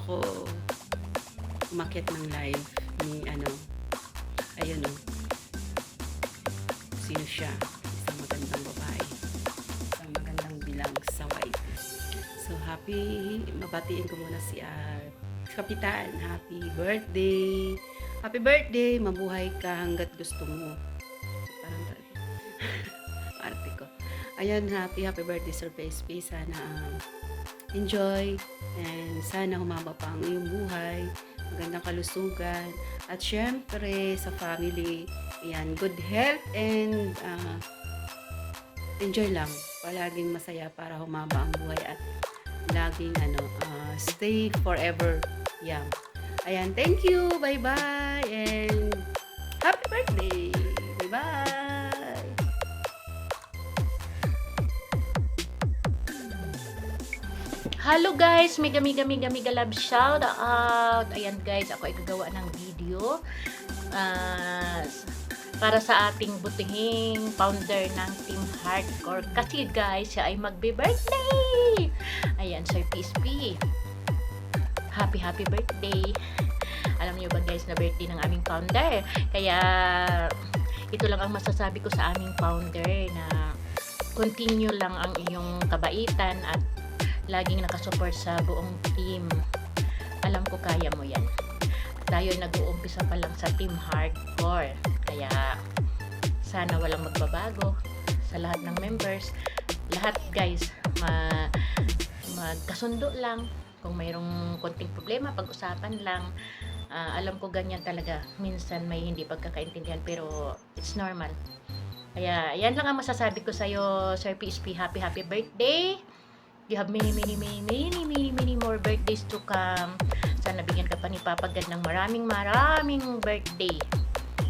ako umakyat ng live ni ayun o, sino siya? Isang magandang babae, isang magandang bilang sa white. So mabatiin ko muna si Kapitan. Happy birthday, mabuhay ka hanggat gusto mo. Parang arte ko. Ayan, happy birthday Sir PSP. Sana enjoy and sana humaba pa ang iyong buhay, magandang kalusugan, at syempre sa family, ayan, good health and enjoy lang, palaging masaya para humaba ang buhay at laging stay forever young. Ayan, thank you, bye bye and happy birthday, bye bye. Hello guys, mega love shout out. Ayan guys, ako ay gagawa ng video para sa ating butihing founder ng Team Hardcore. Kasi guys, siya ay magbe-birthday. Ayan, Sir PSP. Happy birthday. Alam niyo ba guys na birthday ng aming founder? Kaya ito lang ang masasabi ko sa aming founder, na continue lang ang iyong kabaitan at laging nakasupport sa buong team. Alam ko kaya mo yan. Tayo nag-uumpisa pa lang sa Team Hardcore. Kaya sana walang magbabago sa lahat ng members. Lahat guys, magkasundo lang. Kung mayroong konting problema, pag-usapan lang. Alam ko ganyan talaga. Minsan may hindi pagkakaintindihan, pero it's normal. Kaya yan lang ang masasabi ko sa'yo, Sir PSP. Happy birthday! You have many more birthdays to come. Sana bigyan ka pa ni Papa God ng maraming birthday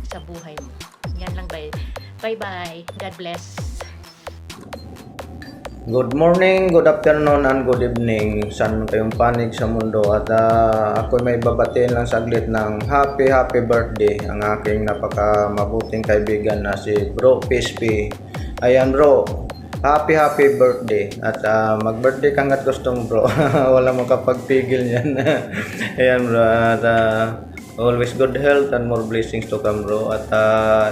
sa buhay mo. Yan lang, bye. God bless. Good morning, good afternoon, and good evening. Saan man kayong panig sa mundo. At ako may babatiin lang saglit ng happy birthday ang aking napaka mabuting kaibigan na si Bro PSP. Ayan bro, happy birthday. At mag-birthday ka nga't gusto mo bro. Wala makapagpigil yan. Ayan bro, at always good health and more blessings to come bro. At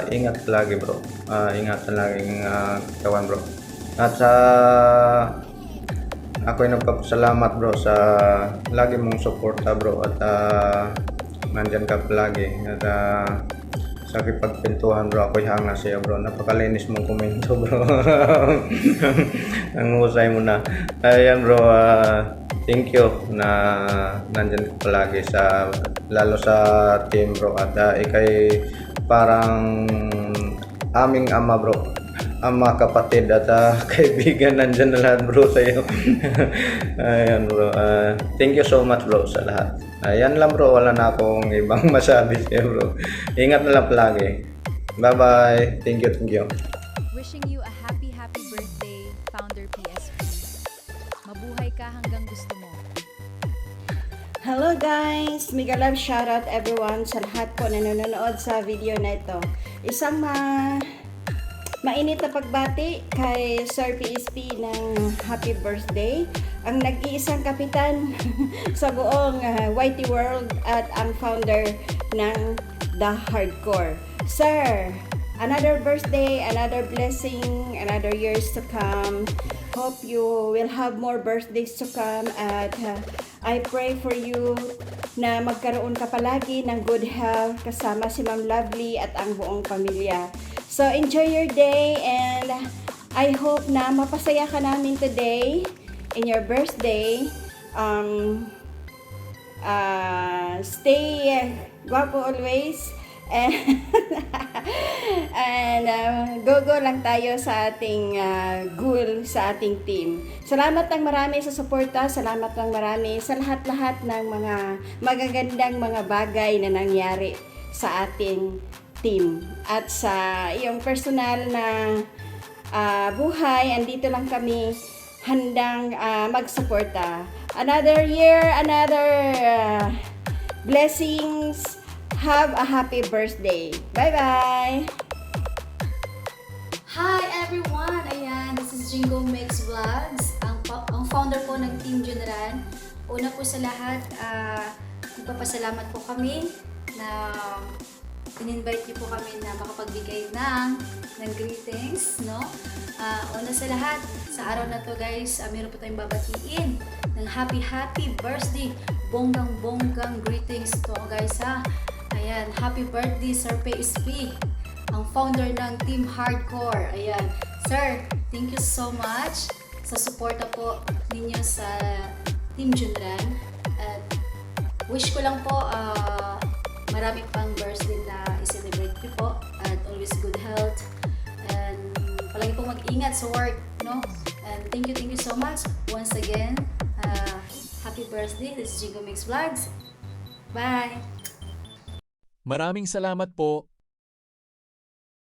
ingat lagi bro. Ingatan laging kawan bro. At ako'y nagpapasalamat bro sa lagi mong suporta bro. At nandyan ka palagi. At sa kipagpintuhan bro, ako'y hanga sa'yo bro. Napakalinis mong komento bro. Ang husay mo na. Ayan bro, thank you na nandyan ka palagi lalo sa team bro. At ikay parang aming ama bro, ama, kapatid at kaibigan, nandyan na lahat bro sa'yo. Ayan bro, thank you so much bro sa lahat. Ayan lang bro, wala na akong ibang masabi sa'yo bro. Ingat na lang palagi. Bye bye, thank you. Wishing you a happy birthday, Founder PSP. Mabuhay ka hanggang gusto mo. Hello guys! Mega love shoutout everyone sa lahat po na nanonood sa video na ito. Isang mainit na pagbati kay Sir PSP ng happy birthday. Ang nag-iisang kapitan sa buong Whitey World at ang founder ng The Hardcore. Sir, another birthday, another blessing, another years to come. Hope you will have more birthdays to come at I pray for you na magkaroon ka palagi ng good health kasama si Ma'am Lovely at ang buong pamilya. So enjoy your day and I hope na mapasaya ka namin today in your birthday. Stay guwapo always and go lang tayo sa ating goal sa ating team. Salamat ng marami sa suporta, salamat ng marami sa lahat ng mga magagandang mga bagay na nangyari sa ating team at sa iyong personal na buhay. Andito lang kami handang magsuporta. Another year, another blessings. Have a happy birthday. Bye-bye! Hi everyone! Ayan, this is Jingo Mix Vlogs, ang founder po ng Team Junran. Una po sa lahat, nagpapasalamat po kami na in-invite niyo po kami na makapagbigay ng greetings, no? Una sa lahat, sa araw na to guys, meron po tayong babatiin ng happy birthday, bonggang greetings to guys ha. Ayan, happy birthday Sir PSP, ang founder ng Team Hardcore. Ayan, Sir, thank you so much sa suporta po ninyo sa Team Junran. At wish ko lang po marami pang birthday na i-celebrate niyo po at always good health and palagi pong mag-ingat sa work, no? And thank you so much once again. Happy birthday. This is Jingo Mix Vlogs. Bye! Maraming salamat po